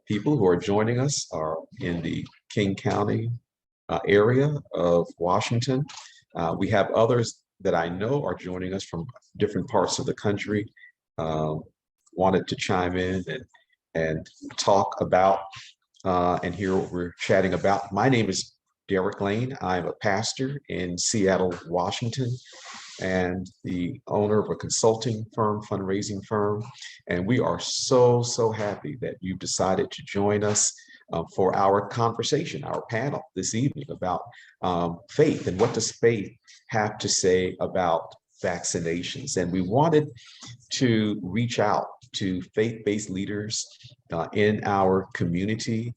people who are joining us are in the King County area of Washington. We have others that I know are joining us from different parts of the country. Wanted to chime in and talk about and hear what we're chatting about. My name is Derrick Lane. I'm a pastor in Seattle, Washington, and the owner of a consulting firm, fundraising firm. And we are so happy that you've decided to join us for our conversation, our panel this evening about faith and what does faith have to say about vaccinations. And we wanted to reach out to faith-based leaders in our community.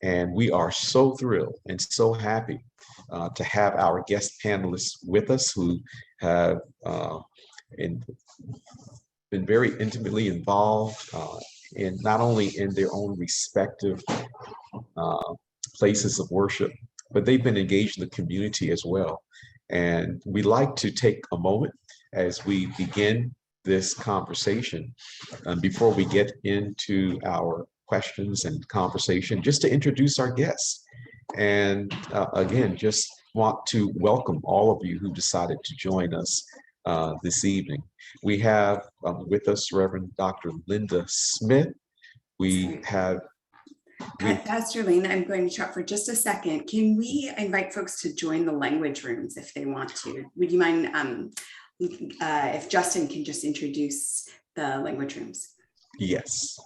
And we are so thrilled and so happy to have our guest panelists with us who have been very intimately involved in not only in their own respective places of worship, but they've been engaged in the community as well. And we'd like to take a moment as we begin this conversation, before we get into our questions and conversation, just to introduce our guests. And again, just want to welcome all of you who decided to join us this evening. We have with us Reverend Dr. Linda Smith. We have Pastor Lane, I'm going to chat for just a second. Can we invite folks to join the language rooms if they want to? Would you mind if Justin can just introduce the language rooms? Yes.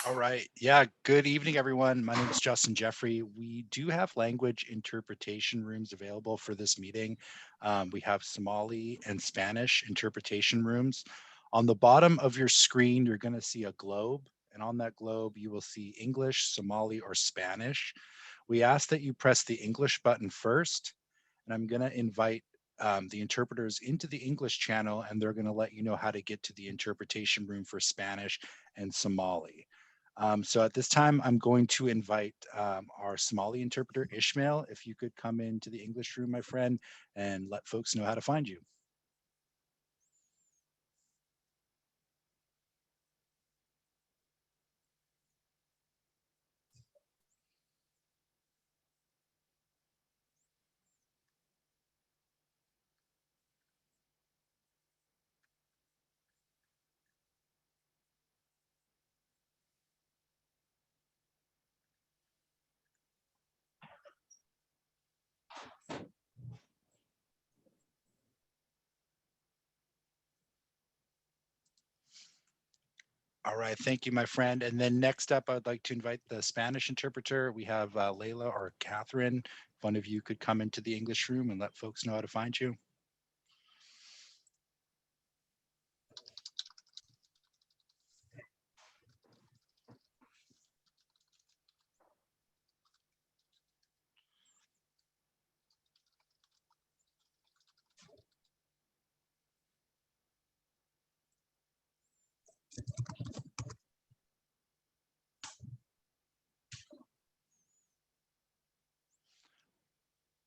All right. Yeah. Good evening, everyone. My name is Justin Jeffrey. We do have language interpretation rooms available for this meeting. We have Somali and Spanish interpretation rooms. On the bottom of your screen, you're going to see a globe. And on that globe, you will see English, Somali, or Spanish. We ask that you press the English button first. And I'm going to invite the interpreters into the English channel, and they're going to let you know how to get to the interpretation room for Spanish and Somali. So at this time, I'm going to invite our Somali interpreter, Ishmael, if you could come into the English room, my friend, and let folks know how to find you. All right, thank you, my friend. And then next up, I'd like to invite the Spanish interpreter. We have Layla or Catherine. If one of you could come into the English room and let folks know how to find you.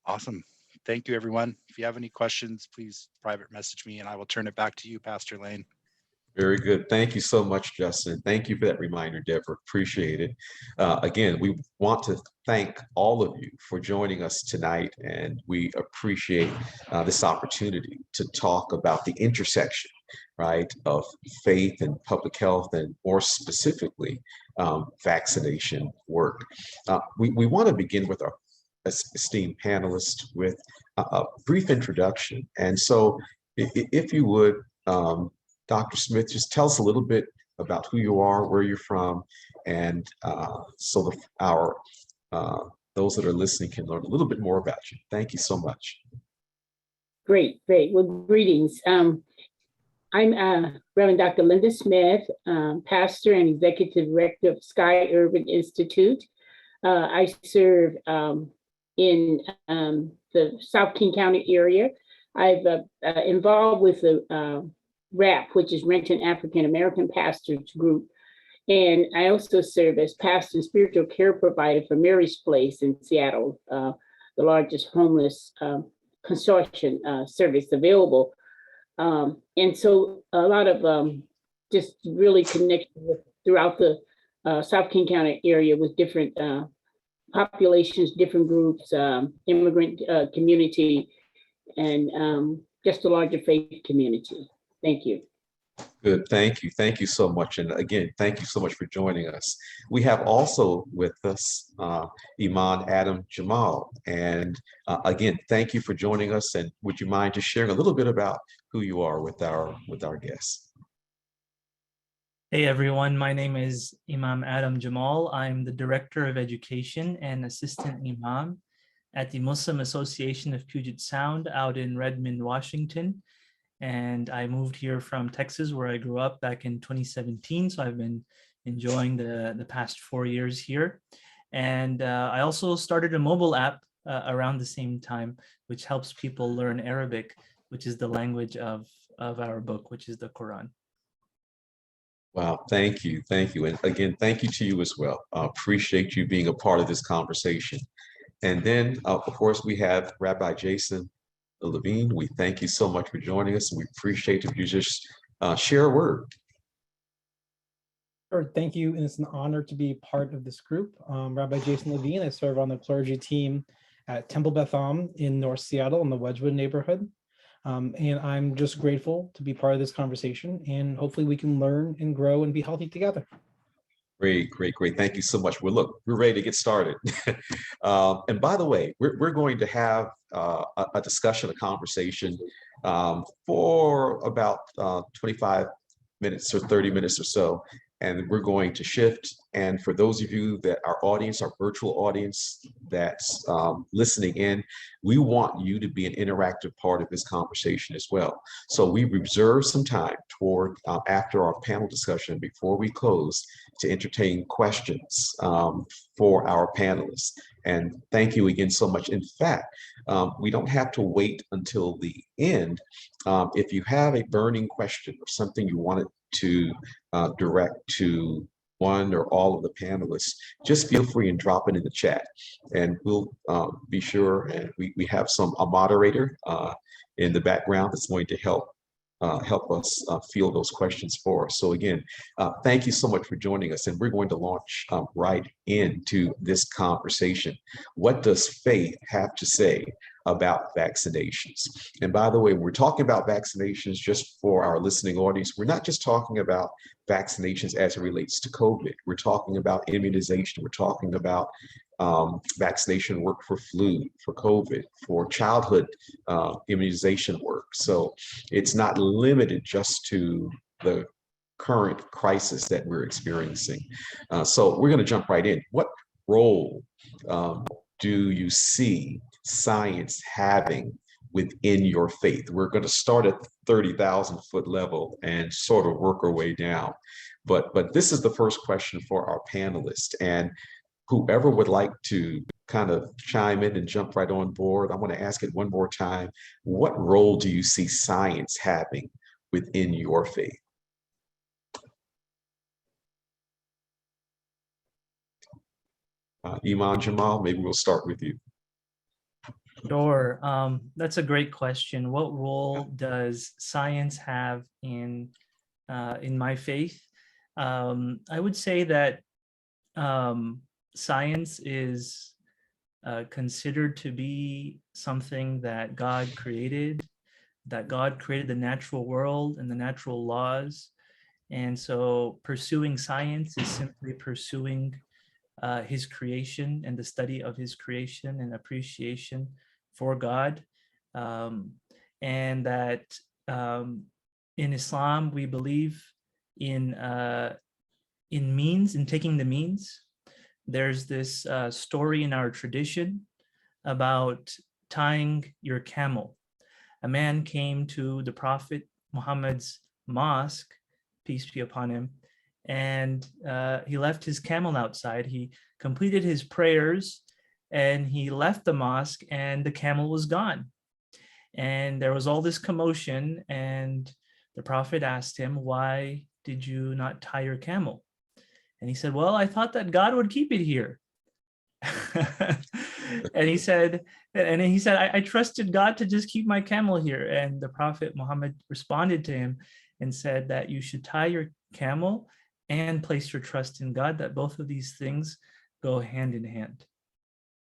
Awesome. Thank you, everyone. If you have any questions, please private message me and I will turn it back to you, Pastor Lane. Very good. Thank you so much, Justin. Thank you for that reminder, Deborah. Appreciate it. Again, we want to thank all of you for joining us tonight, and we appreciate this opportunity to talk about the intersection, right, of faith and public health, and more specifically, vaccination work. We want to begin with our esteemed panelists with a brief introduction. And so if you would, Dr. Smith, just tell us a little bit about who you are, where you're from, and so those that are listening can learn a little bit more about you. Thank you so much. Great. Well, greetings. I'm Reverend Dr. Linda Smith, pastor and executive director of Sky Urban Institute. I serve in the South King County area. I've involved with the RAP, which is Renton African American Pastors Group. And I also serve as pastor and spiritual care provider for Mary's Place in Seattle, the largest homeless consortium service available. And so a lot of just really connection with throughout the South King County area with different populations, different groups, immigrant community, and just a larger faith community. Thank you. Good, thank you. Thank you so much. And again, thank you so much for joining us. We have also with us Imam Adam Jamal. And again, thank you for joining us. And would you mind just sharing a little bit about who you are with our guests? Hey everyone, my name is Imam Adam Jamal. I'm the Director of Education and Assistant Imam at the Muslim Association of Puget Sound out in Redmond, Washington. And I moved here from Texas, where I grew up back in 2017. So I've been enjoying the past 4 years here. And I also started a mobile app around the same time, which helps people learn Arabic, which is the language of our book, which is the Quran. Wow, thank you. Thank you. And again, thank you to you as well. Appreciate you being a part of this conversation. And then, of course, we have Rabbi Jason Levine. We thank you so much for joining us. And we appreciate if you just share a word. Sure, thank you. And it's an honor to be part of this group. Rabbi Jason Levine, I serve on the clergy team at Temple Beth Am in North Seattle in the Wedgwood neighborhood. And I'm just grateful to be part of this conversation, and hopefully we can learn and grow and be healthy together. Great, great, great. Thank you so much. Well, look, we're ready to get started. And by the way, we're going to have a discussion, a conversation for about 25 minutes or 30 minutes or so. And we're going to shift. And for those of you that our audience, our virtual audience that's listening in, we want you to be an interactive part of this conversation as well. So we reserve some time toward after our panel discussion, before we close, to entertain questions for our panelists. And thank you again so much. In fact, we don't have to wait until the end. If you have a burning question or something you wanted to direct to one or all of the panelists, just feel free and drop it in the chat, and we'll be sure, and we have a moderator in the background that's going to help us field those questions for us. So again, thank you so much for joining us, and we're going to launch right into this conversation. What does faith have to say about vaccinations? And by the way, we're talking about vaccinations, just for our listening audience, we're not just talking about vaccinations as it relates to COVID. We're talking about immunization. We're talking about vaccination work for flu, for COVID, for childhood immunization work. So it's not limited just to the current crisis that we're experiencing. So we're going to jump right in. What role do you see science having within your faith? We're going to start at the 30,000-foot level and sort of work our way down. But this is the first question for our panelists. And whoever would like to kind of chime in and jump right on board, I want to ask it one more time. What role do you see science having within your faith? Imam Jamal, maybe we'll start with you. Sure. That's a great question. What role does science have in my faith? I would say that science is considered to be something that God created the natural world and the natural laws. And so pursuing science is simply pursuing his creation and the study of his creation and appreciation for God. And that in Islam, we believe in means, in taking the means. There's this story in our tradition about tying your camel. A man came to the Prophet Muhammad's mosque, peace be upon him, and he left his camel outside. He completed his prayers and he left the mosque, and the camel was gone. And there was all this commotion, and the Prophet asked him, "Why did you not tie your camel?" And he said, "Well, I thought that God would keep it here." And he said, I trusted God to just keep my camel here. And the Prophet Muhammad responded to him and said that you should tie your camel and place your trust in God, that both of these things go hand in hand.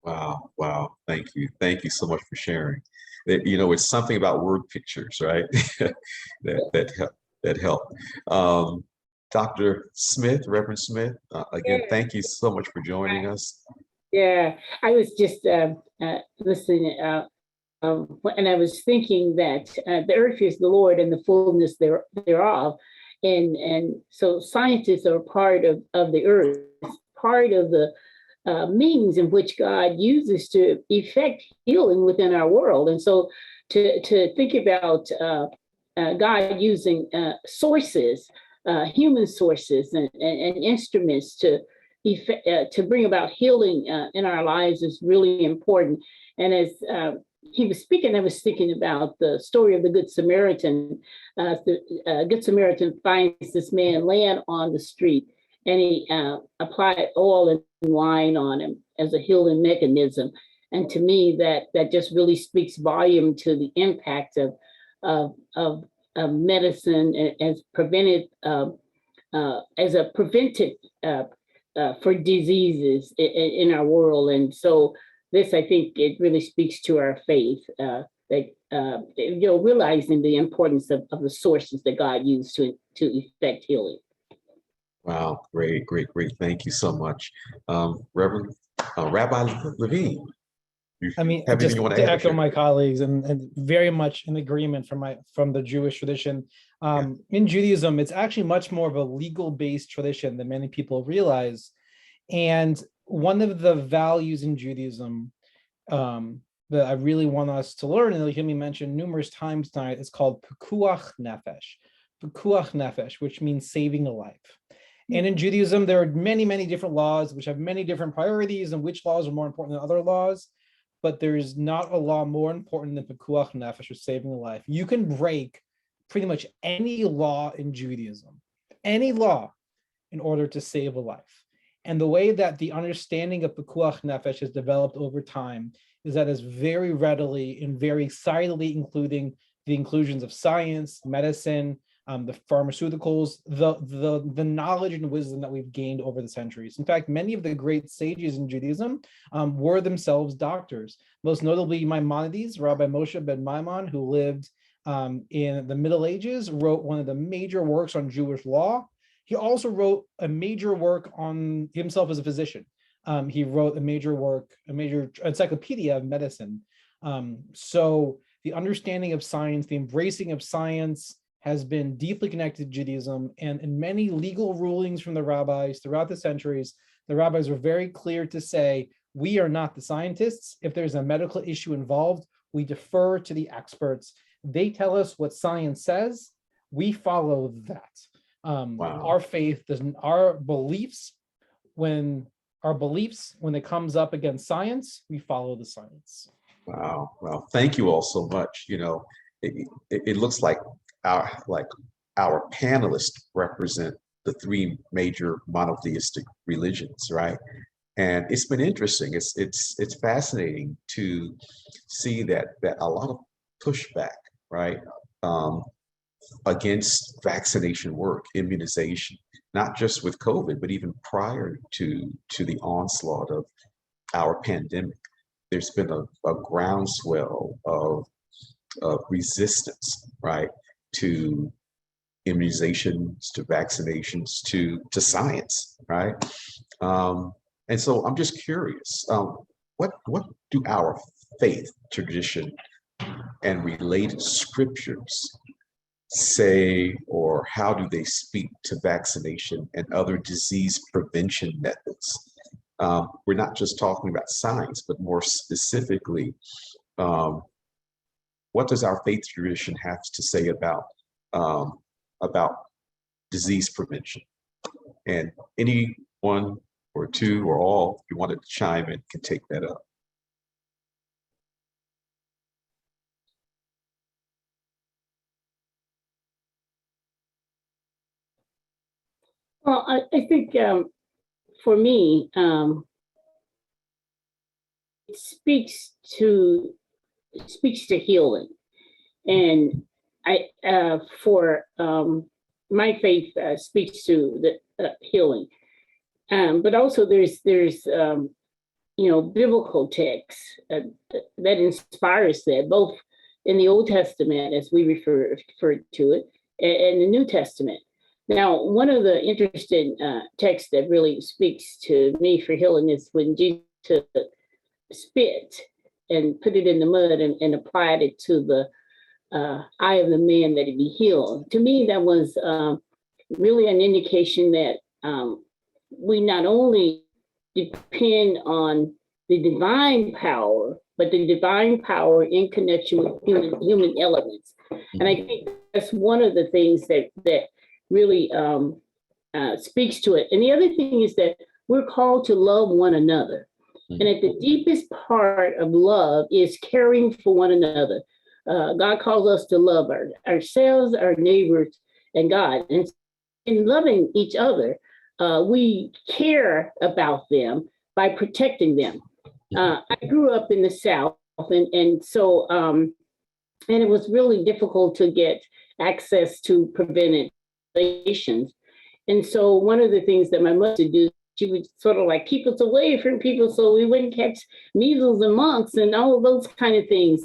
Wow, wow. Thank you. Thank you so much for sharing. It's something about word pictures, right? that help. Dr. Smith, Reverend Smith, again, Yeah. thank you so much for joining us. Yeah, I was just listening, and I was thinking that the earth is the Lord and the fullness thereof, and so scientists are part of the earth, part of the means in which God uses to effect healing within our world, and so to think about God using sources, human sources, and instruments to bring about healing in our lives is really important. And as he was speaking, I was thinking about the story of the Good Samaritan. The Good Samaritan finds this man laying on the street, and he applied oil and wine on him as a healing mechanism. And to me, that just really speaks volume to the impact of medicine as as a preventive for diseases in our world. And so this, I think, it really speaks to our faith, realizing the importance of the sources that God used to effect healing. Wow, great, great, great. Thank you so much. Reverend Rabbi Levine, you I mean, have anything just you want to to add? echo my colleagues and very much in agreement from the Jewish tradition. In Judaism, it's actually much more of a legal-based tradition than many people realize. And one of the values in Judaism that I really want us to learn, and you'll hear me mention numerous times tonight, is called pikuach nefesh, which means saving a life. And in Judaism, there are many, many different laws which have many different priorities, and which laws are more important than other laws. But there is not a law more important than pikuach nefesh, or saving a life. You can break pretty much any law in Judaism, any law, in order to save a life. And the way that the understanding of pikuach nefesh has developed over time is that it's very readily and very excitedly including the inclusions of science, medicine, the pharmaceuticals, the knowledge and wisdom that we've gained over the centuries. In fact, many of the great sages in Judaism were themselves doctors. Most notably, Maimonides, Rabbi Moshe ben Maimon, who lived in the Middle Ages, wrote one of the major works on Jewish law. He also wrote a major work on himself as a physician. He wrote a major encyclopedia of medicine. So the understanding of science, the embracing of science, has been deeply connected to Judaism, and in many legal rulings from the rabbis throughout the centuries, the rabbis were very clear to say, we are not the scientists. If there's a medical issue involved, we defer to the experts. They tell us what science says, we follow that. Wow. Our faith doesn't, our beliefs, when it comes up against science, we follow the science. Wow. Well, thank you all so much. It looks like our panelists represent the three major monotheistic religions, right? And it's been interesting. It's fascinating to see that a lot of pushback, right, against vaccination work, immunization, not just with COVID, but even prior to the onslaught of our pandemic. There's been a groundswell of resistance, right, to immunizations, to vaccinations, to science, right? And so I'm just curious, what do our faith tradition and related scriptures say, or how do they speak to vaccination and other disease prevention methods? We're not just talking about science, but more specifically, what does our faith tradition have to say about disease prevention? And any one or two or all, if you wanted to chime in, can take that up. Well, I think for me, it speaks to healing, and my faith speaks to the healing. But also there's biblical texts that inspires that, both in the Old Testament, as we refer to it, and the New Testament. Now, one of the interesting texts that really speaks to me for healing is when Jesus took spit and put it in the mud and applied it to the eye of the man that it be healed. To me, that was really an indication that we not only depend on the divine power, but the divine power in connection with human elements. And I think that's one of the things that really speaks to it. And the other thing is that we're called to love one another. And at the deepest part of love is caring for one another. God calls us to love ourselves, our neighbors, and God. And in loving each other, we care about them by protecting them. I grew up in the South, and so it was really difficult to get access to preventive vaccinations. And so one of the things that my mother would do, she would sort of like keep us away from people so we wouldn't catch measles and mumps and all of those kind of things.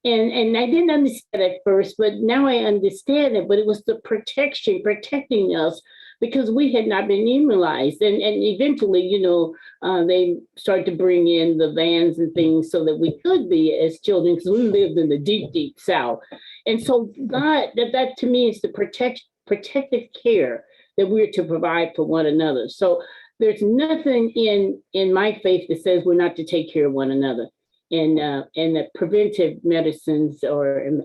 And I didn't understand at first, but now I understand it. But it was the protecting us, because we had not been immunized. And eventually, they started to bring in the vans and things so that we could be as children, because we lived in the deep, deep South. And so God, that to me is the protective care that we're to provide for one another. So there's nothing in my faith that says we're not to take care of one another. And that preventive medicines and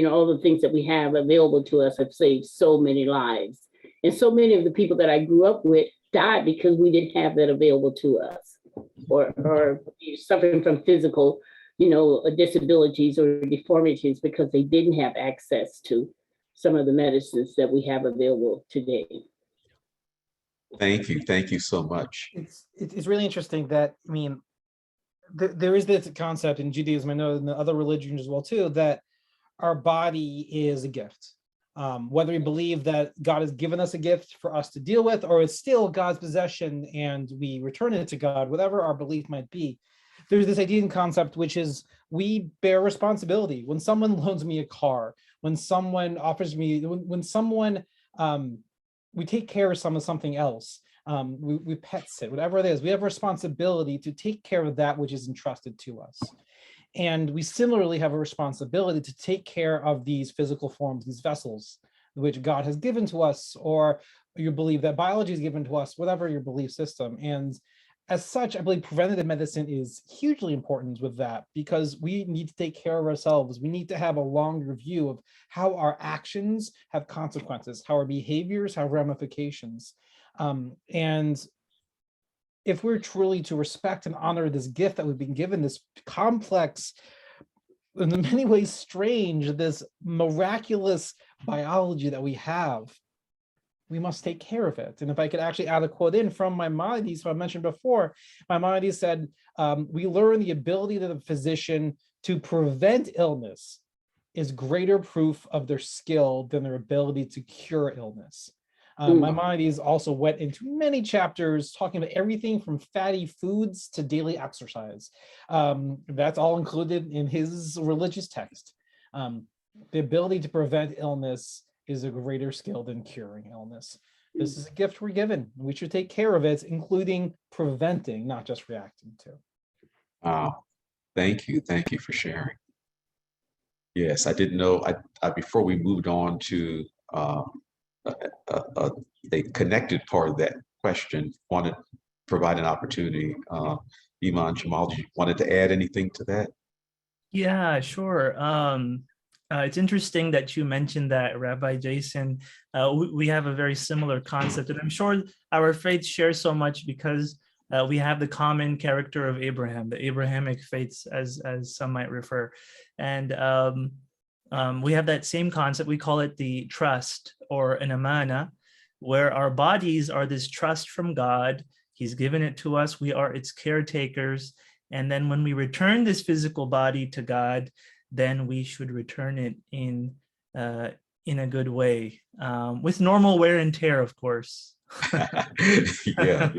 all the things that we have available to us have saved so many lives. And so many of the people that I grew up with died because we didn't have that available to us, or suffering from physical, disabilities or deformities because they didn't have access to some of the medicines that we have available today. Thank you so much. It's really interesting that, there is this concept in Judaism, I know in the other religions as well too, that our body is a gift. Whether we believe that God has given us a gift for us to deal with, or it's still God's possession and we return it to God, whatever our belief might be, there's this idea and concept, which is we bear responsibility. When someone loans me a car, when someone offers me, when someone, we take care of something else, we pet sit, whatever it is, we have a responsibility to take care of that which is entrusted to us. And we similarly have a responsibility to take care of these physical forms, these vessels, which God has given to us, or you believe that biology is given to us, whatever your belief system. And as such, I believe preventative medicine is hugely important with that, because we need to take care of ourselves. We need to have a longer view of how our actions have consequences, how our behaviors have ramifications. And if we're truly to respect and honor this gift that we've been given, this complex, in many ways strange, this miraculous biology that we have, we must take care of it. And if I could actually add a quote in from Maimonides, who I mentioned before, Maimonides said, we learn the ability of the physician to prevent illness is greater proof of their skill than their ability to cure illness. Maimonides also went into many chapters talking about everything from fatty foods to daily exercise. That's all included in his religious text. The ability to prevent illness is a greater skill than curing illness. This is a gift we're given. We should take care of it, including preventing, not just reacting to. Wow. Thank you for sharing. Yes, I didn't know, before we moved on to a connected part of that question, wanted to provide an opportunity. Imam, Jamal, you wanted to add anything to that? Yeah, sure. It's interesting that you mentioned that, Rabbi Jason. We have a very similar concept, and I'm sure our faith shares so much because we have the common character of Abraham, the Abrahamic faiths, as some might refer. And we have that same concept. We call it the trust, or an amana, where our bodies are this trust from God. He's given it to us. We are its caretakers. And then when we return this physical body to God, then we should return it in in a good way, with normal wear and tear, of course. Yeah.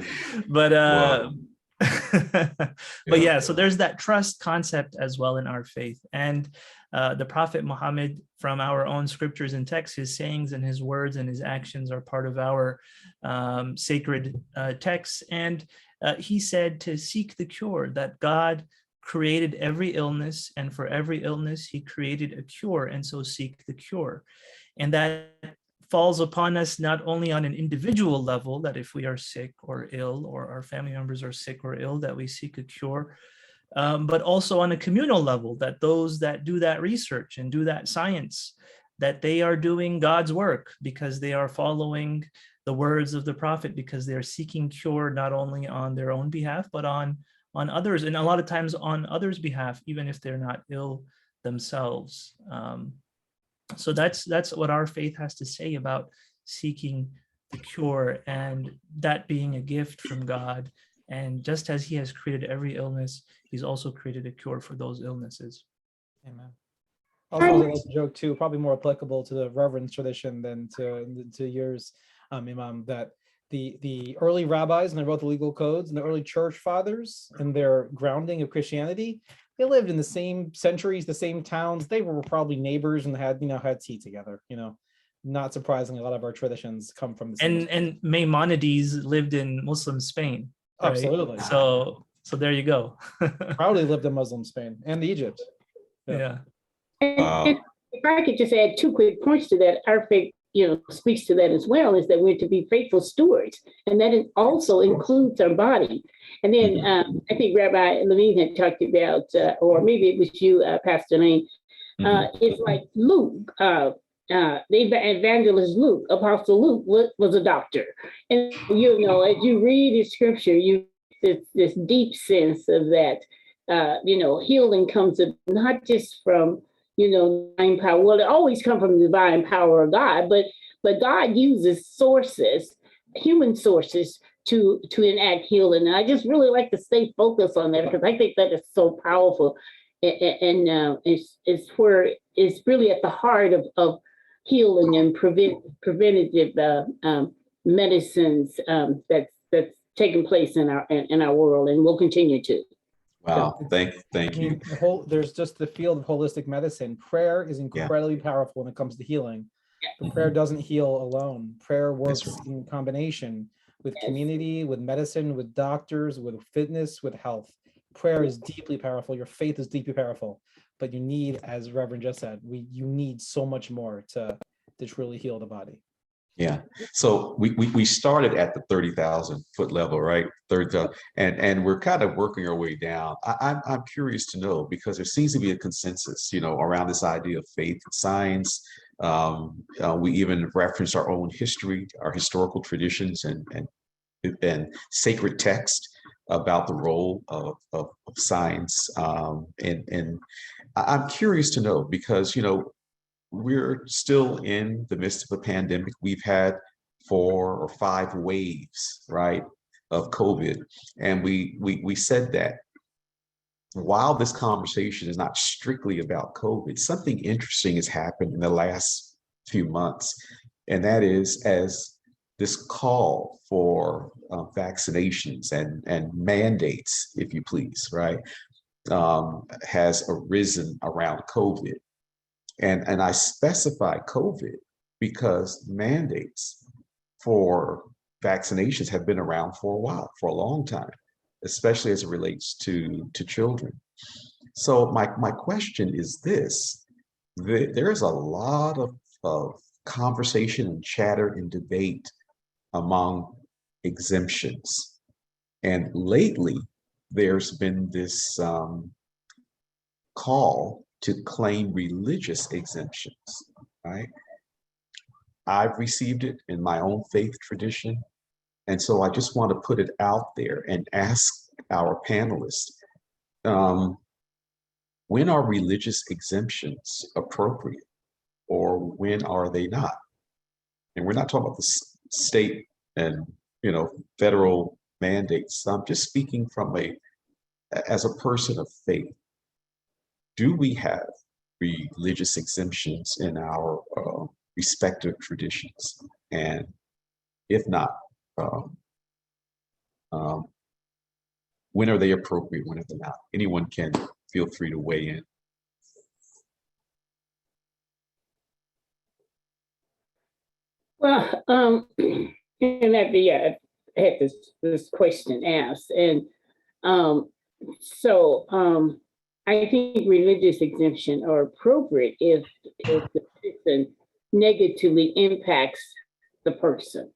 But Wow. but Yeah. yeah, so there's that trust concept as well in our faith. And the Prophet Muhammad, from our own scriptures and texts, his sayings and his words and his actions are part of our sacred texts. And he said to seek the cure, that God created every illness, and for every illness he created a cure, and so seek the cure. And that falls upon us not only on an individual level, that if we are sick or ill, or our family members are sick or ill, that we seek a cure, but also on a communal level, that those that do that research and do that science, that they are doing God's work because they are following the words of the prophet, because they're seeking cure not only on their own behalf, but on others, and a lot of times on others' behalf, even if they're not ill themselves. So that's what our faith has to say about seeking the cure, and that being a gift from God. And just as he has created every illness, he's also created a cure for those illnesses. Amen. I also like to joke too, probably more applicable to the Reverend tradition than to yours, Imam, that the early rabbis, and they wrote the legal codes, and the early church fathers and their grounding of Christianity, they lived in the same centuries, the same towns. They were probably neighbors and had tea together. Not surprisingly, a lot of our traditions come from the same. And Maimonides lived in Muslim Spain. Right? Absolutely. So there you go. Proudly lived in Muslim Spain and Egypt. Yeah. And if I could just add 2 quick points to that, our faith, speaks to that as well, is that we're to be faithful stewards, and that it also includes our body. And then I think Rabbi Levine had talked about, or maybe it was you, Pastor Lane. It's like Luke, the evangelist Luke, Apostle Luke was a doctor, and as you read his scripture, this deep sense of that. Healing comes not just from divine power. Well, it always comes from the divine power of God, but God uses sources, human sources, to enact healing. And I just really like to stay focused on that, because I think that is so powerful, and it's where it's really at the heart of healing and preventative medicines that's taking place in our world, and will continue to. Wow. Thank you. There's just the field of holistic medicine. Prayer is incredibly powerful when it comes to healing. But prayer doesn't heal alone. Prayer works in combination with community, with medicine, with doctors, with fitness, with health. Prayer is deeply powerful. Your faith is deeply powerful. But you need, as Reverend just said, you need so much more to truly heal the body. Yeah. So we started at the 30,000 foot level, right? And we're kind of working our way down. I'm curious to know, because there seems to be a consensus, around this idea of faith and science. We even reference our own history, our historical traditions, and sacred text about the role of science. And I'm curious to know, because we're still in the midst of a pandemic. We've had 4 or 5 waves, right, of COVID. And we said that while this conversation is not strictly about COVID, something interesting has happened in the last few months. And that is, as this call for vaccinations and mandates, if you please, right, has arisen around COVID. And I specify COVID because mandates for vaccinations have been around for a while, for a long time, especially as it relates to children. So my question is this: there is a lot of conversation and chatter and debate among exemptions. And lately, there's been this call to claim religious exemptions, right? I've received it in my own faith tradition. And so I just want to put it out there and ask our panelists, when are religious exemptions appropriate, or when are they not? And we're not talking about the state and federal mandates. I'm just speaking from as a person of faith. Do we have religious exemptions in our respective traditions? And if not, um, um, when are they appropriate, when are they not? Anyone can feel free to weigh in. Well, and I had this question asked, and so I think religious exemption are appropriate if the person negatively impacts the person.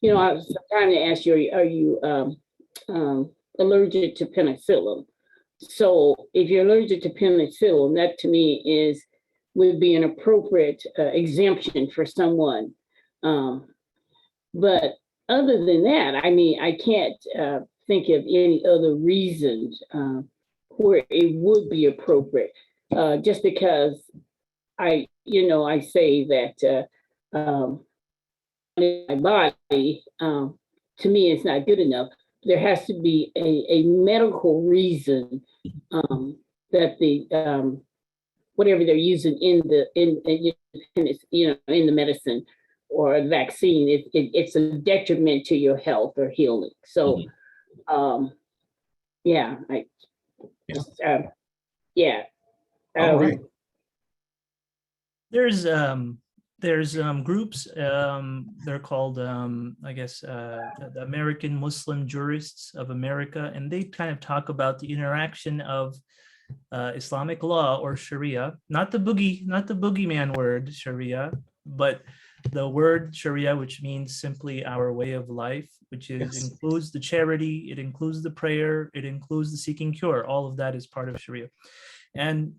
You know, I was trying to ask you, are you allergic to penicillin? So if you're allergic to penicillin, that to me would be an appropriate exemption for someone. But other than that, I mean, I can't think of any other reasons where it would be appropriate. Just because I say that my body, to me, it's not good enough. There has to be a medical reason that the whatever they're using in the medicine or the vaccine, it's a detriment to your health or healing. So, yeah, yeah. All right. There's groups, they're called, I guess, the American Muslim Jurists of America, and they kind of talk about the interaction of Islamic law or Sharia, not the boogeyman word Sharia, but the word Sharia, which means simply our way of life, which includes the charity, it includes the prayer, it includes the seeking cure. All of that is part of Sharia. And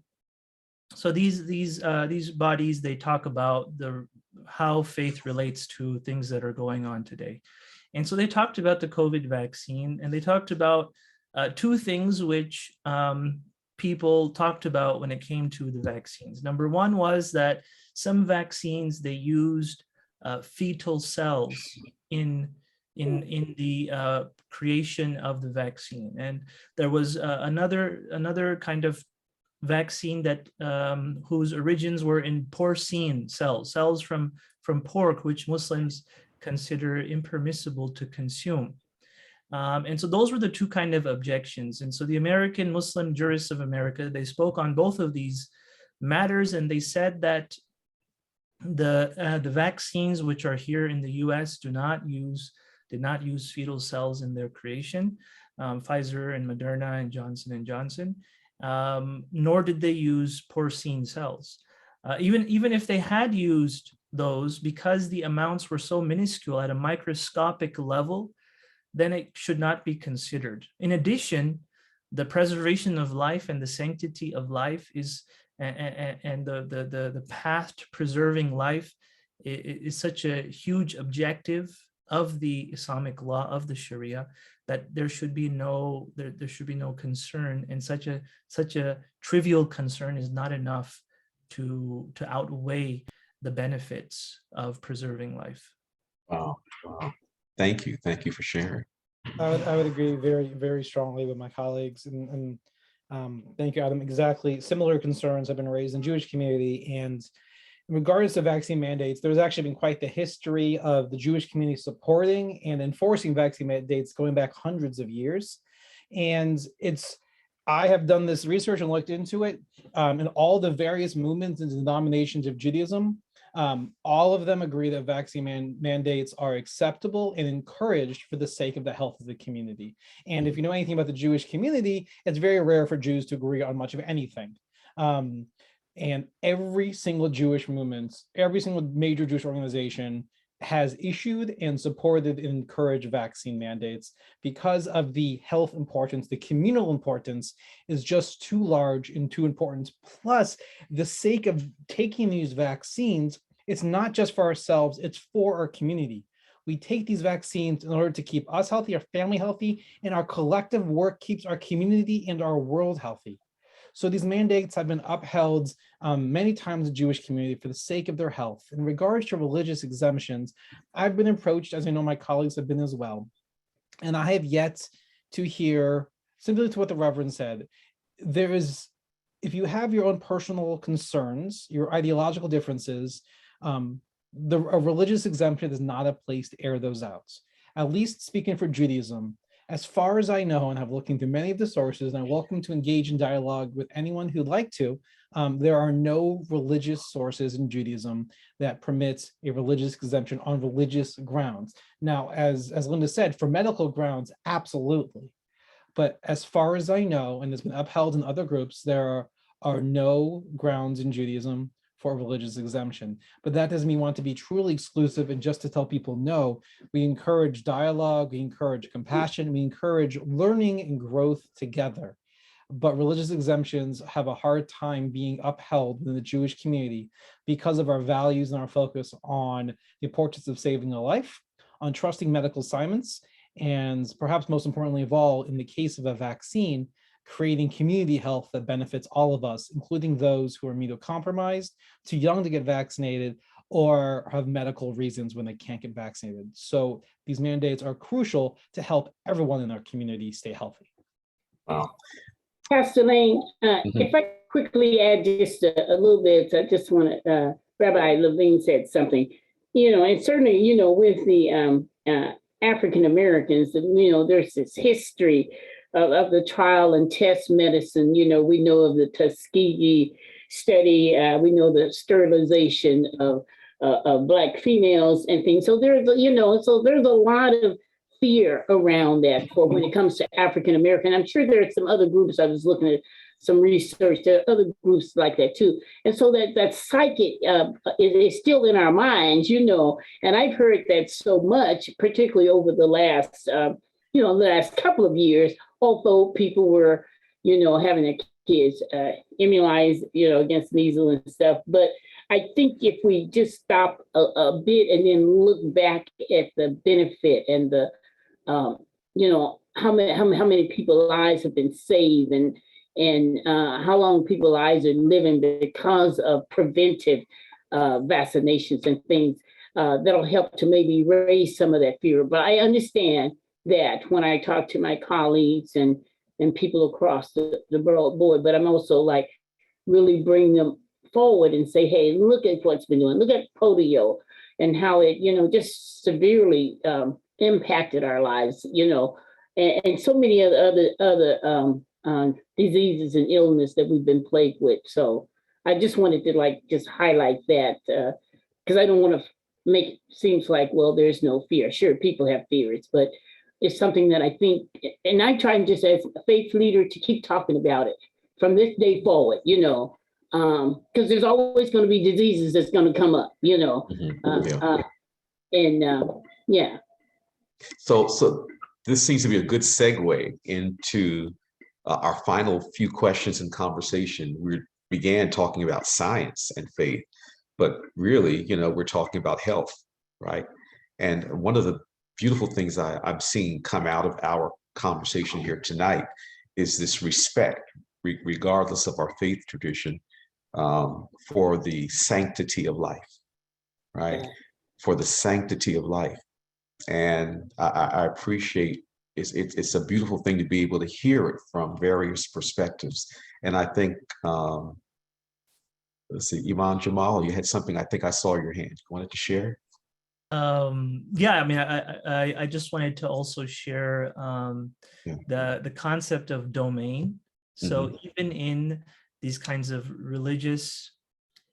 so these bodies, they talk about how faith relates to things that are going on today. And so they talked about the COVID vaccine, and they talked about two things which people talked about when it came to the vaccines. Number one was that some vaccines, they used fetal cells in the creation of the vaccine. And there was another kind of vaccine that whose origins were in porcine cells from pork, which Muslims consider impermissible to consume. And so those were the two kind of objections. And so the American Muslim Jurists of America, they spoke on both of these matters, and they said that the vaccines which are here in the US did not use fetal cells in their creation, Pfizer and Moderna and Johnson and Johnson, nor did they use porcine cells. Even if they had used those, because the amounts were so minuscule at a microscopic level, then it should not be considered. In addition, the preservation of life and the sanctity of life and the path to preserving life is such a huge objective of the Islamic law, of the Sharia, that there should be no concern, and such a trivial concern is not enough to outweigh the benefits of preserving life. Wow. Thank you for sharing. I would agree very, very strongly with my colleagues, and thank you, Adam. Exactly, similar concerns have been raised in the Jewish community, and in regards to vaccine mandates, there's actually been quite the history of the Jewish community supporting and enforcing vaccine mandates going back hundreds of years. And I have done this research and looked into it, and all the various movements and denominations of Judaism, all of them agree that vaccine mandates are acceptable and encouraged for the sake of the health of the community. And if you know anything about the Jewish community, it's very rare for Jews to agree on much of anything. And every single Jewish movement, every single major Jewish organization has issued and supported and encouraged vaccine mandates because of the health importance. The communal importance is just too large and too important. Plus, the sake of taking these vaccines, it's not just for ourselves, it's for our community. We take these vaccines in order to keep us healthy, our family healthy, and our collective work keeps our community and our world healthy. So these mandates have been upheld many times in the Jewish community for the sake of their health. In regards to religious exemptions, I've been approached, as I know my colleagues have been as well, and I have yet to hear, similar to what the Reverend said, if you have your own personal concerns, your ideological differences, a religious exemption is not a place to air those out. At least speaking for Judaism, as far as I know, and have looked into many of the sources, and I'm welcome to engage in dialogue with anyone who'd like to, there are no religious sources in Judaism that permits a religious exemption on religious grounds. Now, as Linda said, for medical grounds, absolutely. But as far as I know, and it's been upheld in other groups, there are no grounds in Judaism for religious exemption. But that doesn't mean we want to be truly exclusive and just to tell people no. We encourage dialogue, we encourage compassion, we encourage learning and growth together. But religious exemptions have a hard time being upheld within the Jewish community because of our values and our focus on the importance of saving a life, on trusting medical science, and perhaps most importantly of all, in the case of a vaccine, creating community health that benefits all of us, including those who are immunocompromised, too young to get vaccinated, or have medical reasons when they can't get vaccinated. So these mandates are crucial to help everyone in our community stay healthy. Wow. Pastor Lane, if I quickly add just a little bit, I just want to, Rabbi Levine said something, and certainly, with the African Americans, there's this history of the trial and test medicine. We know of the Tuskegee study. We know the sterilization of Black females and things. So there's, there's a lot of fear around that for when it comes to African American. I'm sure there are some other groups. I was looking at some research. There are other groups like that too. And so that psychic is still in our minds, and I've heard that so much, particularly over the last, the last couple of years, although people were, having their kids immunized, against measles and stuff. But I think if we just stop a bit and then look back at the benefit and the, how many people's lives have been saved and how long people's lives are living because of preventive vaccinations and things, that'll help to maybe raise some of that fear. But I understand that when I talk to my colleagues and people across the board, but I'm also like really bring them forward and say, hey, look at what's been doing. Look at polio and how it, just severely impacted our lives, and so many other diseases and illness that we've been plagued with. So I just wanted to just highlight that because I don't want to make it seem like, well, there's no fear. Sure, people have fears, but it's something that I think, and I try and just as a faith leader to keep talking about it from this day forward, because there's always going to be diseases that's going to come up, yeah. So this seems to be a good segue into our final few questions and conversation. We began talking about science and faith, but really, we're talking about health, right? And one of the beautiful things I'm seeing come out of our conversation here tonight is this respect, regardless of our faith tradition, for the sanctity of life, right? For the sanctity of life. And I appreciate it's a beautiful thing to be able to hear it from various perspectives. And I think, let's see, Imam Jamal, you had something, I think I saw your hand. You wanted to share? Yeah, I mean, I just wanted to also share the concept of domain. So even in these kinds of religious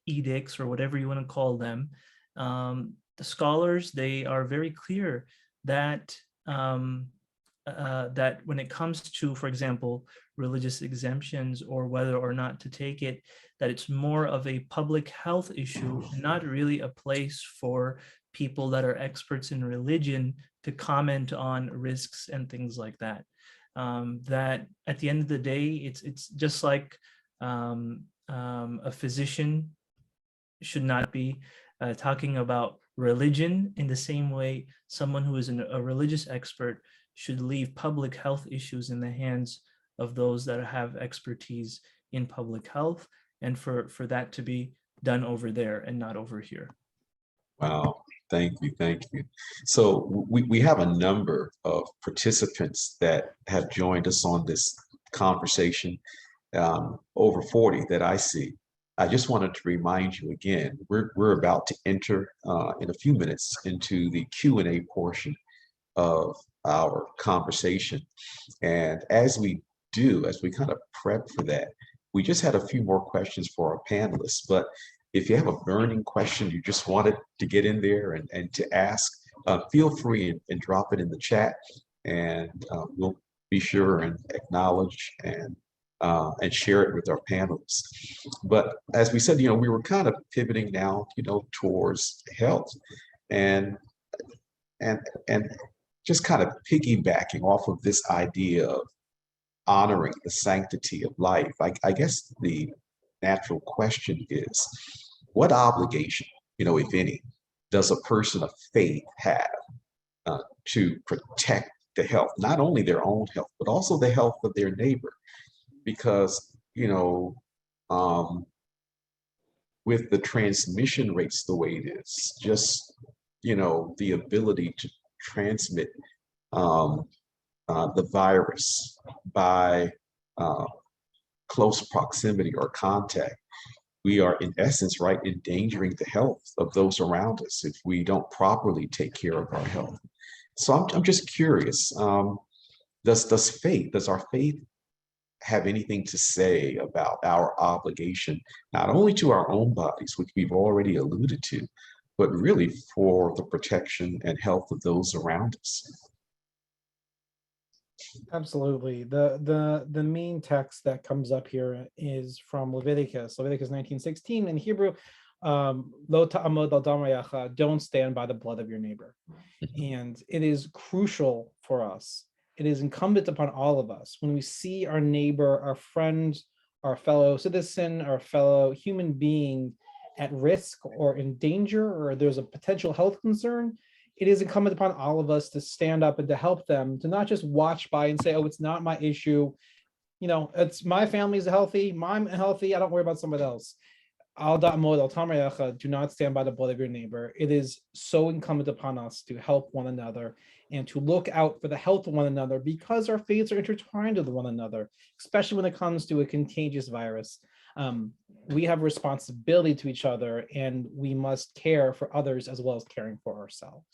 edicts or whatever you want to call them, the scholars, they are very clear that that when it comes to, for example, religious exemptions or whether or not to take it, that it's more of a public health issue, not really a place for people that are experts in religion to comment on risks and things like that. That at the end of the day, it's just like a physician should not be talking about religion in the same way someone who is a religious expert should leave public health issues in the hands of those that have expertise in public health, and for that to be done over there and not over here. Wow, thank you. So we have a number of participants that have joined us on this conversation, over 40 that I see. I just wanted to remind you again, we're about to enter in a few minutes into the Q&A portion of our conversation. And as we kind of prep for that, we just had a few more questions for our panelists. But if you have a burning question you just wanted to get in there and to ask, feel free and drop it in the chat, and we'll be sure and acknowledge and share it with our panelists. But as we said, we were kind of pivoting now, towards health, and just kind of piggybacking off of this idea of honoring the sanctity of life. I guess the natural question is, what obligation, if any, does a person of faith have to protect the health, not only their own health, but also the health of their neighbor? Because, with the transmission rates the way it is, just, the ability to transmit the virus by close proximity or contact, we are in essence, right, endangering the health of those around us if we don't properly take care of our health. So I'm just curious, does our faith have anything to say about our obligation, not only to our own bodies, which we've already alluded to, but really for the protection and health of those around us? Absolutely. The main text that comes up here is from Leviticus 19:16 in Hebrew. Lo ta'amod al dam re'acha, don't stand by the blood of your neighbor. And it is crucial for us. It is incumbent upon all of us, when we see our neighbor, our friend, our fellow citizen, our fellow human being at risk or in danger, or there's a potential health concern, it is incumbent upon all of us to stand up and to help them, to not just watch by and say, oh, it's not my issue. It's my family's healthy, I'm healthy, I don't worry about somebody else. Al da'amod al tam re'acha, do not stand by the blood of your neighbor. It is so incumbent upon us to help one another and to look out for the health of one another, because our faiths are intertwined with one another, especially when it comes to a contagious virus. We have responsibility to each other, and we must care for others as well as caring for ourselves.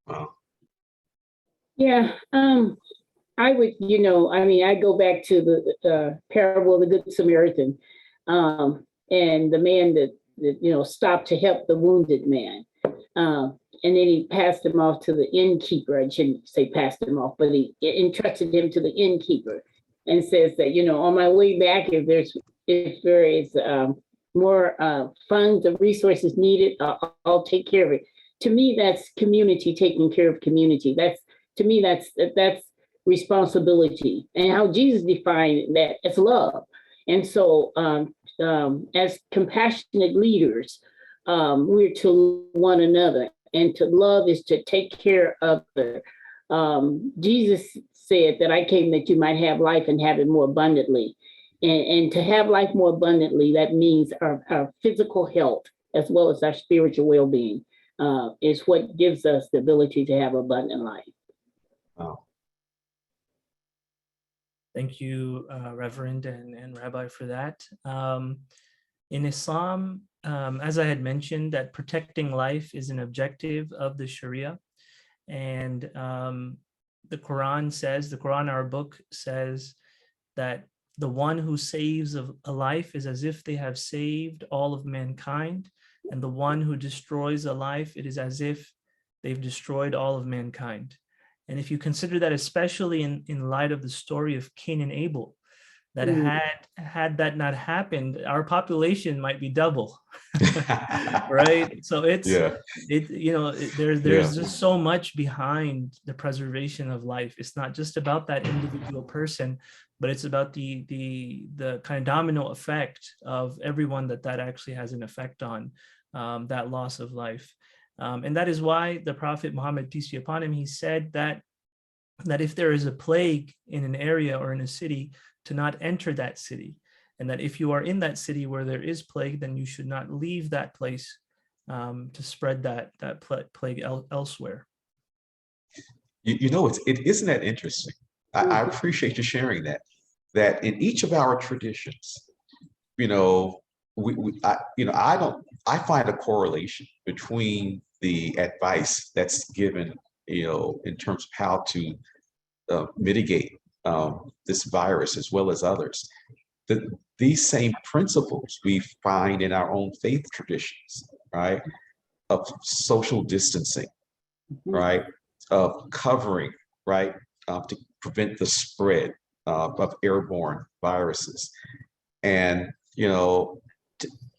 Wow. Yeah, I would, I go back to the parable of the Good Samaritan, and the man that stopped to help the wounded man. And then he passed him off to the innkeeper. I shouldn't say passed him off, but he entrusted him to the innkeeper and says that, on my way back, if there is more funds or resources needed, I'll take care of it. To me, that's community taking care of community. That's responsibility, and how Jesus defined that as love. And so as compassionate leaders, we're to one another, and to love is to take care of the Jesus said that I came that you might have life and have it more abundantly. And to have life more abundantly, that means our physical health as well as our spiritual well-being is what gives us the ability to have abundant life. Wow. Thank you, Reverend and Rabbi, for that. In Islam, as I had mentioned, that protecting life is an objective of the Sharia. And the Quran, our book, says that the one who saves a life is as if they have saved all of mankind. And the one who destroys a life, it is as if they've destroyed all of mankind. And if you consider that, especially in light of the story of Cain and Abel, that had that not happened, our population might be double, right? So there's just so much behind the preservation of life. It's not just about that individual person, but it's about the kind of domino effect of everyone that actually has an effect on, that loss of life. And that is why the Prophet Muhammad, peace be upon him, he said that if there is a plague in an area or in a city, to not enter that city. And that if you are in that city where there is plague, then you should not leave that place to spread that plague elsewhere. Isn't that interesting? I appreciate you sharing that in each of our traditions, I find a correlation between the advice that's given, in terms of how to mitigate this virus as well as others. These same principles we find in our own faith traditions, right? Of social distancing, right? Of covering, right? To prevent the spread of airborne viruses. And,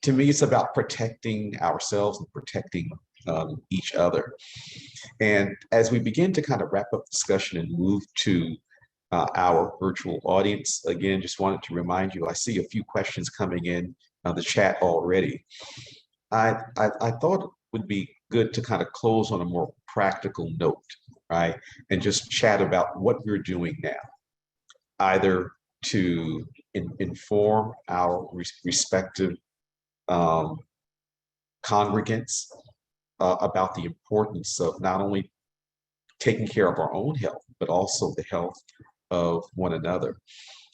to me, it's about protecting ourselves and protecting each other. And as we begin to kind of wrap up discussion and move to our virtual audience, again, just wanted to remind you, I see a few questions coming in the chat already. I thought it would be good to kind of close on a more practical note, right? And just chat about what we're doing now, either to inform our respective congregants about the importance of not only taking care of our own health, but also the health of one another.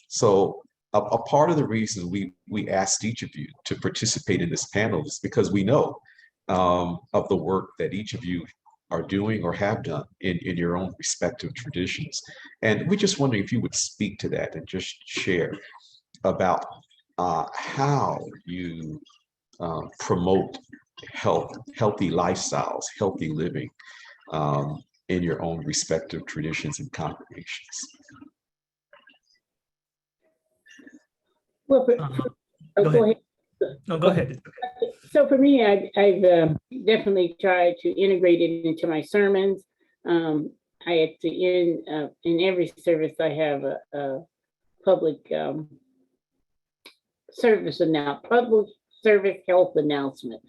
So a part of the reason we asked each of you to participate in this panel is because we know of the work that each of you are doing or have done in your own respective traditions. And we're just wondering if you would speak to that and just share about how you promote healthy lifestyles, healthy living in your own respective traditions and congregations. Well, Go ahead. No, go ahead. So for me, I've definitely tried to integrate it into my sermons. I at the end, in every service, I have a public service health announcement,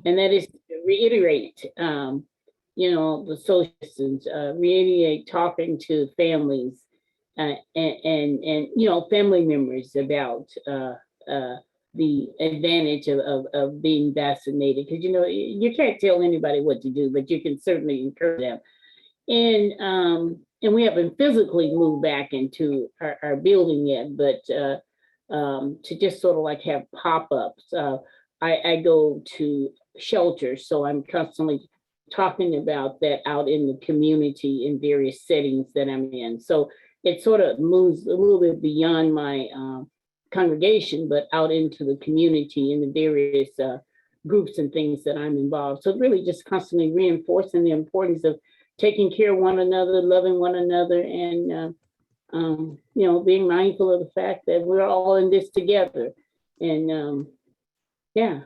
and that is to reiterate, the social distance, reiterate talking to families and family members about the advantage of being vaccinated, because you can't tell anybody what to do, but you can certainly encourage them. And we haven't physically moved back into our building yet, but to just sort of like have pop-ups. I go to shelters, so I'm constantly talking about that out in the community in various settings that I'm in. So it sort of moves a little bit beyond my congregation, but out into the community in the various groups and things that I'm involved. So really just constantly reinforcing the importance of taking care of one another, loving one another, and being mindful of the fact that we're all in this together. And yeah.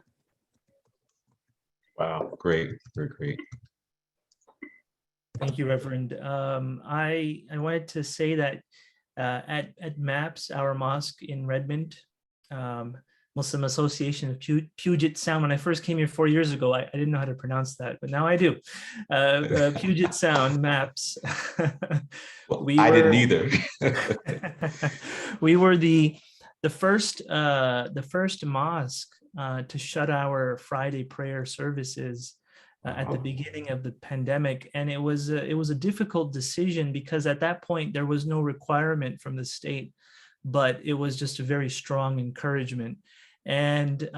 Wow, great, very great. Thank you, Reverend. I wanted to say that at MAPS, our mosque in Redmond, Muslim Association of Puget Sound. When I first came here 4 years ago, I didn't know how to pronounce that, but now I do. Puget Sound, MAPS. Well, I didn't either. We were the first mosque to shut our Friday prayer services at the beginning of the pandemic, and it was a difficult decision because at that point there was no requirement from the state, but it was just a very strong encouragement, and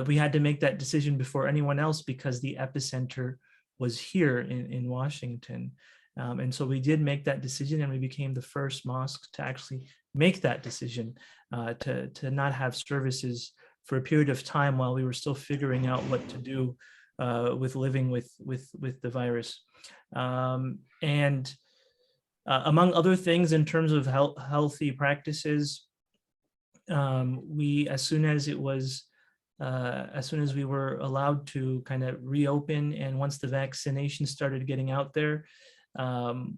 we had to make that decision before anyone else because the epicenter was here in Washington, and so we did make that decision, and we became the first mosque to actually make that decision to not have services for a period of time while we were still figuring out what to do with living with the virus. And among other things, in terms of healthy practices, as soon as we were allowed to kind of reopen, and once the vaccination started getting out there,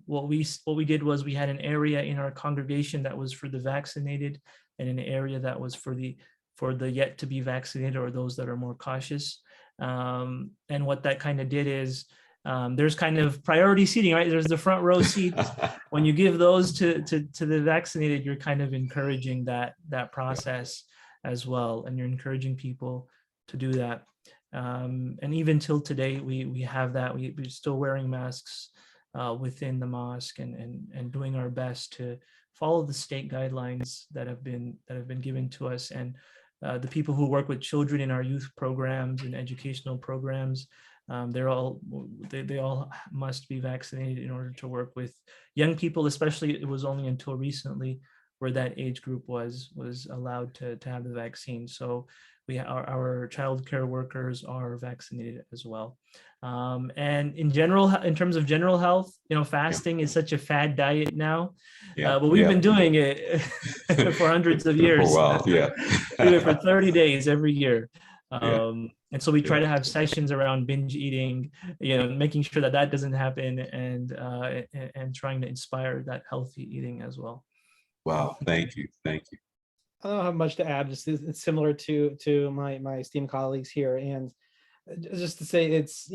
what we did was we had an area in our congregation that was for the vaccinated, and an area that was for the yet to be vaccinated, or those that are more cautious. And what that kind of did is there's kind of priority seating, right? There's the front row seats. When you give those to the vaccinated, you're kind of encouraging that process as well, and you're encouraging people to do that. And even till today, we have that. We're still wearing masks within the mosque, and doing our best to follow the state guidelines that have been given to us. And the people who work with children in our youth programs and educational programs, they all must be vaccinated in order to work with young people. Especially, it was only until recently where that age group was allowed to have the vaccine. So our child care workers are vaccinated as well. And in general, in terms of general health, fasting is such a fad diet now. But we've been doing it for hundreds of years. For a while, yeah. We do it for 30 days every year. And so we try to have sessions around binge eating, making sure that doesn't happen, and trying to inspire that healthy eating as well. Wow, thank you. I don't have much to add. Just it's similar to my esteemed colleagues here, and just to say it's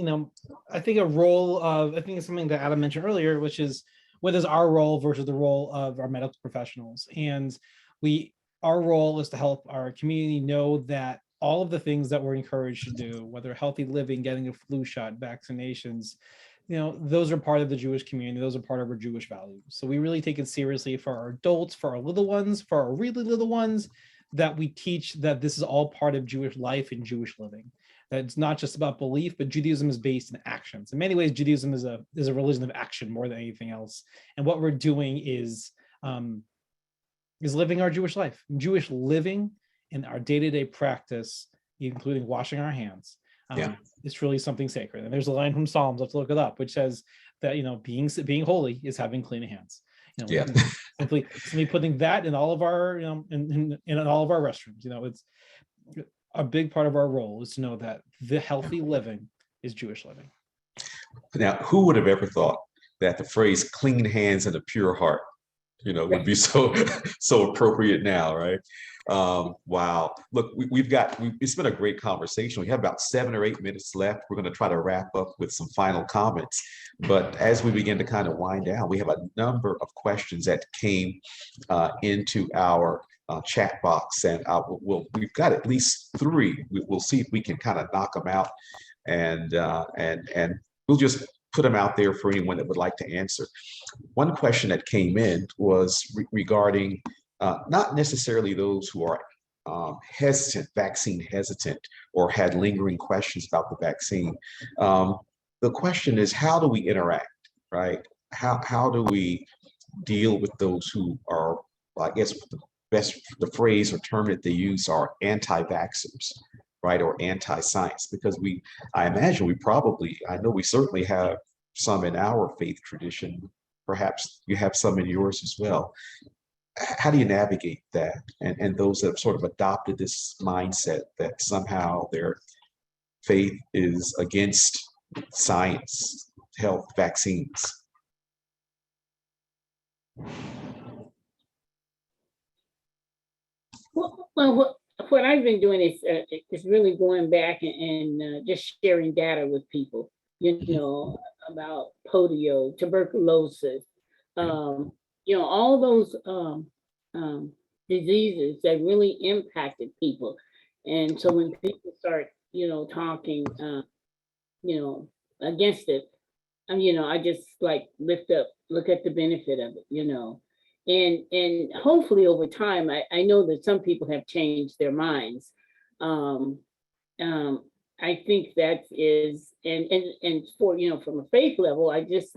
I think it's something that Adam mentioned earlier, which is what is our role versus the role of our medical professionals, and our role is to help our community know that all of the things that we're encouraged to do, whether healthy living, getting a flu shot, vaccinations, those are part of the Jewish community. Those are part of our Jewish values. So we really take it seriously for our adults, for our little ones, for our really little ones, that we teach that this is all part of Jewish life and Jewish living. That it's not just about belief, but Judaism is based in actions. In many ways, Judaism is a religion of action more than anything else. And what we're doing is living our Jewish life. Jewish living in our day-to-day practice, including washing our hands. It's really something sacred. And there's a line from Psalms, let's look it up, which says that being holy is having clean hands. Simply putting that in all of our in all of our restrooms. It's a big part of our role is to know that the healthy living is Jewish living. Now, who would have ever thought that the phrase "clean hands and a pure heart" would be so appropriate now, right? Wow. Look, it's been a great conversation. We have about 7 or 8 minutes left. We're going to try to wrap up with some final comments. But as we begin to kind of wind down, we have a number of questions that came into our chat box, and we've got at least 3. We'll see if we can kind of knock them out, and we'll just put them out there for anyone that would like to answer. One question that came in was regarding not necessarily those who are vaccine hesitant, or had lingering questions about the vaccine. The question is, how do we interact, right? How do we deal with those who are, I guess the phrase or term that they use are anti-vaxxers, right, or anti-science? Because I know we certainly have some in our faith tradition. Perhaps you have some in yours as well. How do you navigate that? And those that have sort of adopted this mindset that somehow their faith is against science, health, vaccines? Well, what I've been doing is really going back and just sharing data with people, about polio, tuberculosis, all those diseases that really impacted people. And so when people start, talking, against it, I just look at the benefit of it, and hopefully over time, I know that some people have changed their minds. I think that is, and for, from a faith level, I just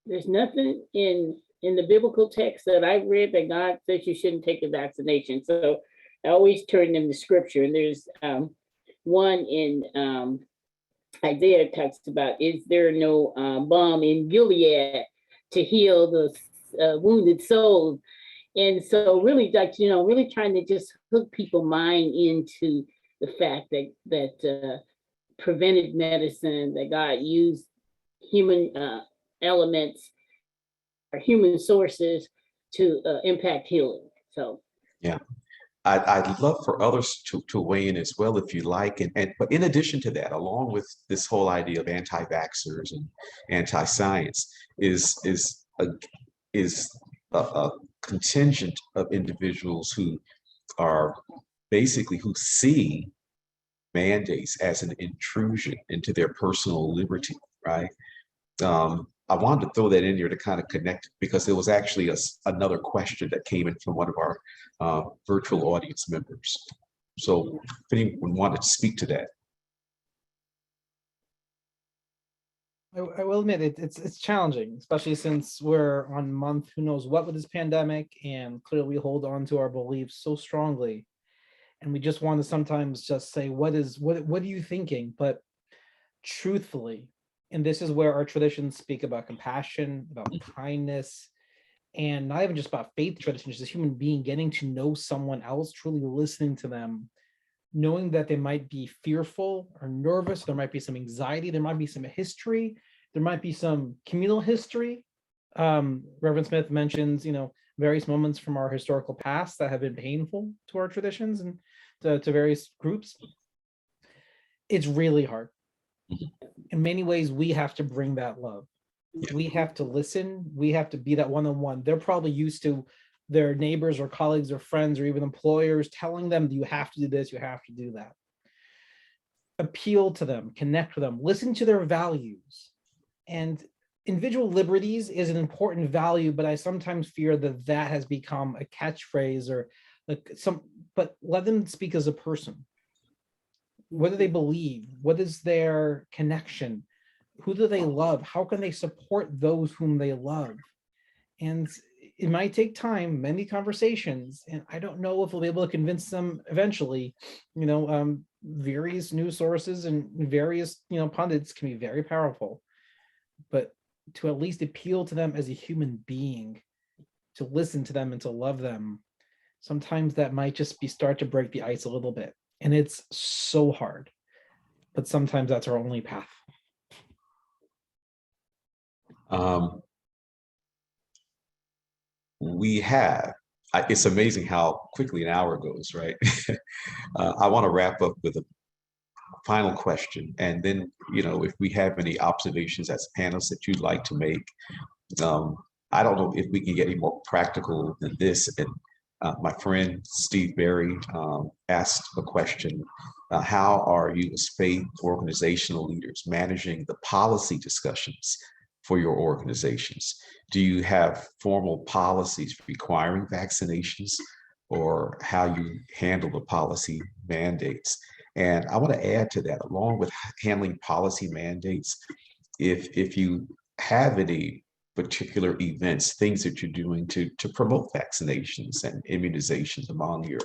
there's nothing in the biblical text that I've read that God says you shouldn't take a vaccination. So I always turn them to scripture. And there's one in Isaiah talks about, is there no balm in Gilead to heal the wounded souls? And so really, really trying to just hook people's mind into the fact that preventive medicine, that God used human elements or human sources to impact healing. So yeah, I'd love for others to weigh in as well, if you like. But in addition to that, along with this whole idea of anti-vaxxers and anti-science, is a contingent of individuals who see mandates as an intrusion into their personal liberty, right? I wanted to throw that in here to kind of connect because it was actually another question that came in from one of our virtual audience members. So if anyone wanted to speak to that. I will admit it's challenging, especially since we're on month who knows what with this pandemic, and clearly we hold on to our beliefs so strongly, and we just want to sometimes just say what are you thinking? But truthfully, and this is where our traditions speak about compassion, about kindness, and not even just about faith traditions, just a human being getting to know someone else, truly listening to them, knowing that they might be fearful or nervous, there might be some anxiety, there might be some history, there might be some communal history. Reverend Smith mentions, various moments from our historical past that have been painful to our traditions and to various groups. It's really hard. In many ways, we have to bring that love. We have to listen. We have to be that one-on-one. They're probably used to their neighbors or colleagues or friends or even employers telling them, you have to do this, you have to do that. Appeal to them, connect with them, listen to their values. And individual liberties is an important value, but I sometimes fear that that has become a catchphrase or but let them speak as a person. What do they believe? What is their connection? Who do they love? How can they support those whom they love? And it might take time, many conversations, and I don't know if we'll be able to convince them eventually. Various news sources and various pundits can be very powerful, but to at least appeal to them as a human being, to listen to them and to love them, sometimes that might just start to break the ice a little bit. And it's so hard, but sometimes that's our only path. It's amazing how quickly an hour goes, right? I want to wrap up with a final question. And then, if we have any observations as panelists that you'd like to make, I don't know if we can get any more practical than this. And my friend Steve Berry asked a question: how are you as faith organizational leaders managing the policy discussions for your organizations? Do you have formal policies requiring vaccinations, or how you handle the policy mandates? And I want to add to that, along with handling policy mandates, if you have any particular events, things that you're doing to promote vaccinations and immunizations among your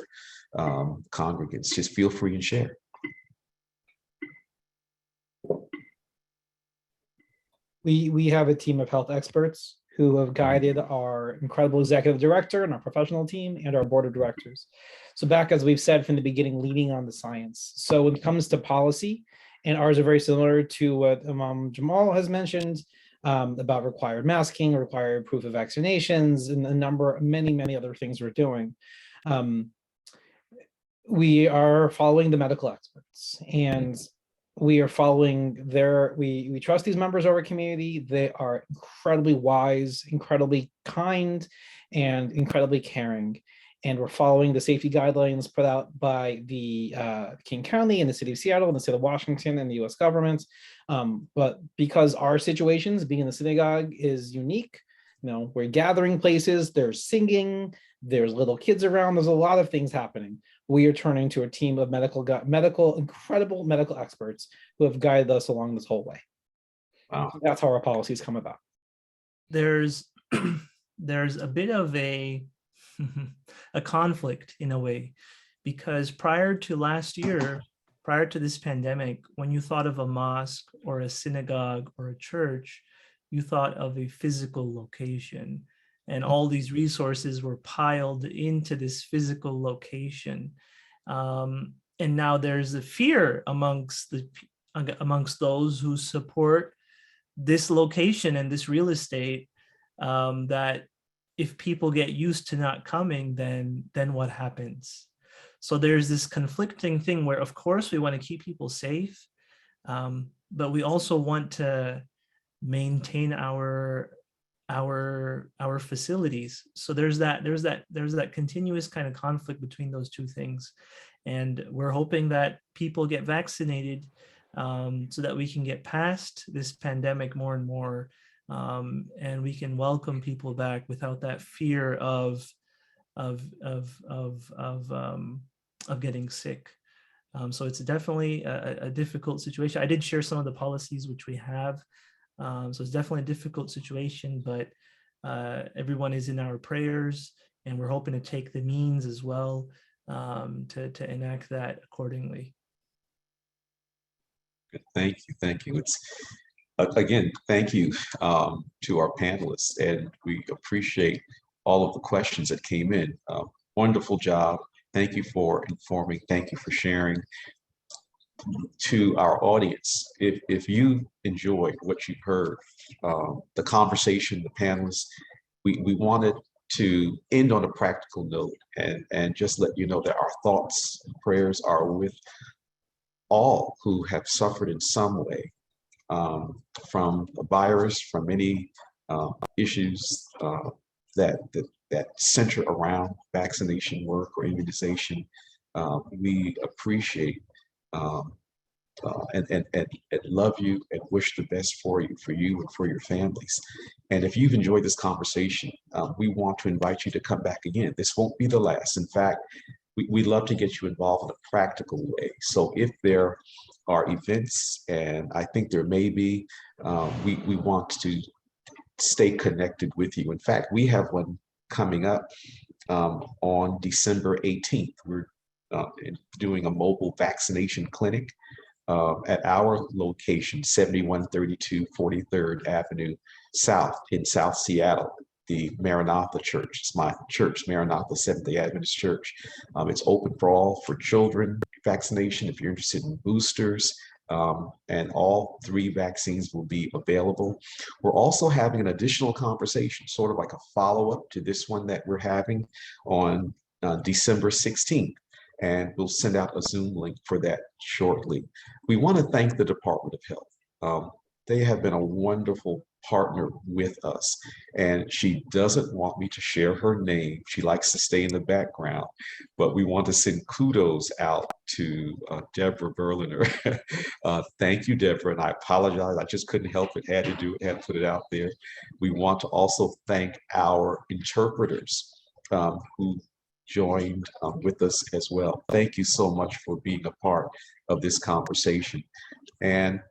congregants, just feel free and share. We have a team of health experts who have guided our incredible executive director and our professional team and our board of directors. So back, as we've said from the beginning, leading on the science. So when it comes to policy, and ours are very similar to what Imam Jamal has mentioned about required masking, required proof of vaccinations, and many other things we're doing. We are following the medical experts, and we are following we trust these members of our community. They are incredibly wise, incredibly kind, and incredibly caring. And we're following the safety guidelines put out by the King County and the city of Seattle and the state of Washington and the US government. But because our situations, being in the synagogue, is unique, we're gathering places, there's singing, there's little kids around, there's a lot of things happening. We are turning to a team of incredible medical experts who have guided us along this whole way. Wow. That's how our policies come about. There's a bit of a conflict in a way, because prior to last year, prior to this pandemic, when you thought of a mosque or a synagogue or a church, you thought of a physical location, and all these resources were piled into this physical location. And now there's a fear amongst those who support this location and this real estate, that if people get used to not coming, then what happens? So there's this conflicting thing where, of course, we want to keep people safe, but we also want to maintain our facilities. So there's that continuous kind of conflict between those two things, and we're hoping that people get vaccinated so that we can get past this pandemic more and more, and we can welcome people back without that fear of getting sick. So it's definitely a difficult situation. I did share some of the policies which we have. So it's definitely a difficult situation, but everyone is in our prayers, and we're hoping to take the means as well to enact that accordingly. Thank you. Thank you. It's again, thank you to our panelists, and we appreciate all of the questions that came in. Wonderful job. Thank you for informing. Thank you for sharing. To our audience, if you enjoyed what you heard, the conversation, the panelists, we wanted to end on a practical note and just let you know that our thoughts and prayers are with all who have suffered in some way from the virus, from any issues that center around vaccination work or immunization. We appreciate and love you and wish the best for you and for your families. And if you've enjoyed this conversation, we want to invite you to come back again. This won't be the last. In fact, we'd love to get you involved in a practical way. So if there are events, and I think there may be, we want to stay connected with you. In fact, we have one coming up on December 18th. We're doing a mobile vaccination clinic at our location, 7132 43rd Avenue South in South Seattle, the Maranatha Church. It's my church, Maranatha Seventh-day Adventist Church. It's open for all, for children vaccination, if you're interested in boosters, and all 3 vaccines will be available. We're also having an additional conversation, sort of like a follow-up to this one that we're having on December 16th. And we'll send out a Zoom link for that shortly. We want to thank the Department of Health. They have been a wonderful partner with us, and she doesn't want me to share her name. She likes to stay in the background, but we want to send kudos out to Deborah Berliner. Thank you, Deborah, and I apologize. I just couldn't help it, had to do it, had to put it out there. We want to also thank our interpreters who joined with us as well. Thank you so much for being a part of this conversation. And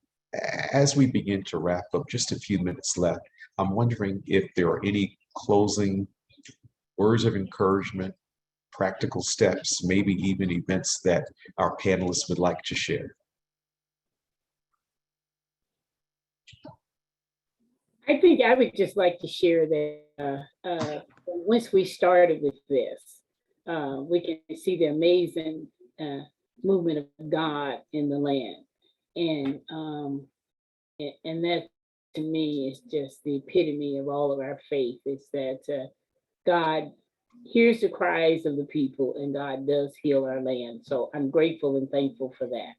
as we begin to wrap up, just a few minutes left, I'm wondering if there are any closing words of encouragement, practical steps, maybe even events that our panelists would like to share. I think I would just like to share that once we started with this, we can see the amazing movement of God in the land. And that to me is just the epitome of all of our faith, is that God hears the cries of the people and God does heal our land. So I'm grateful and thankful for that.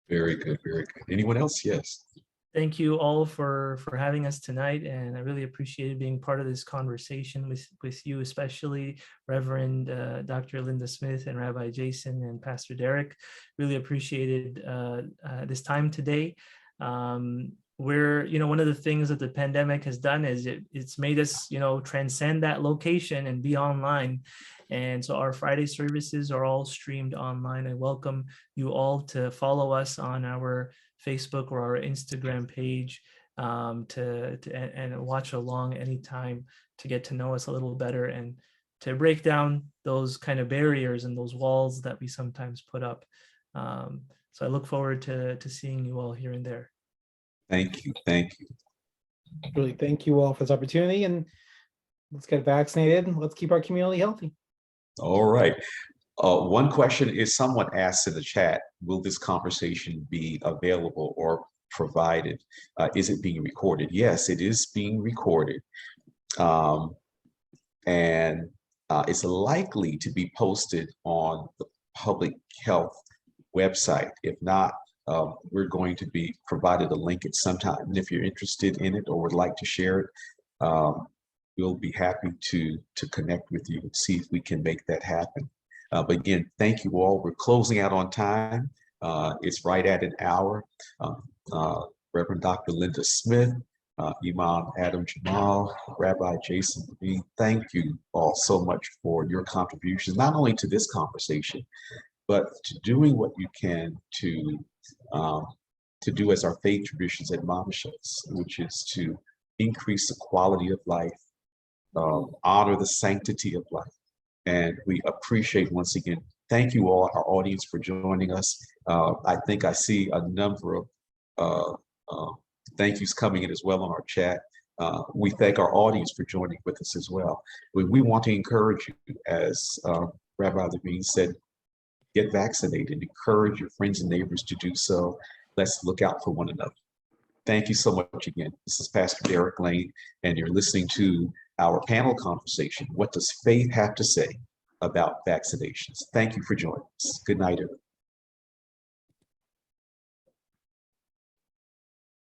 Very good, very good. Anyone else? Yes. Thank you all for having us tonight, and I really appreciated being part of this conversation with you, especially Reverend Dr. Linda Smith and Rabbi Jason and Pastor Derrick. Really appreciated this time today. We're, one of the things that the pandemic has done is it's made us, transcend that location and be online. And so our Friday services are all streamed online. I welcome you all to follow us on our Facebook or our Instagram page and watch along anytime to get to know us a little better and to break down those kind of barriers and those walls that we sometimes put up. So I look forward to seeing you all here and there. Thank you. Thank you. Really, thank you all for this opportunity, and let's get vaccinated and let's keep our community healthy. All right. One question is, someone asked in the chat, will this conversation be available or provided? Is it being recorded? Yes, it is being recorded. And it's likely to be posted on the public health website. If not, we're going to be provided a link at some time. And if you're interested in it or would like to share it, we'll be happy to connect with you and see if we can make that happen. But again, thank you all. We're closing out on time. It's right at an hour. Reverend Dr. Linda Smith, Imam Adam Jamal, Rabbi Jason Levine. Thank you all so much for your contributions, not only to this conversation, but to doing what you can to do as our faith traditions admonish us, which is to increase the quality of life, honor the sanctity of life. And we appreciate once again, thank you all, our audience, for joining us. I think I see a number of thank yous coming in as well on our chat. We thank our audience for joining with us as well. We want to encourage you, as Rabbi Levine said, get vaccinated, encourage your friends and neighbors to do so. Let's look out for one another. Thank you so much again. This is Pastor Derrick Lane, and you're listening to our panel conversation. What does faith have to say about vaccinations? Thank you for joining us. Good night, everyone.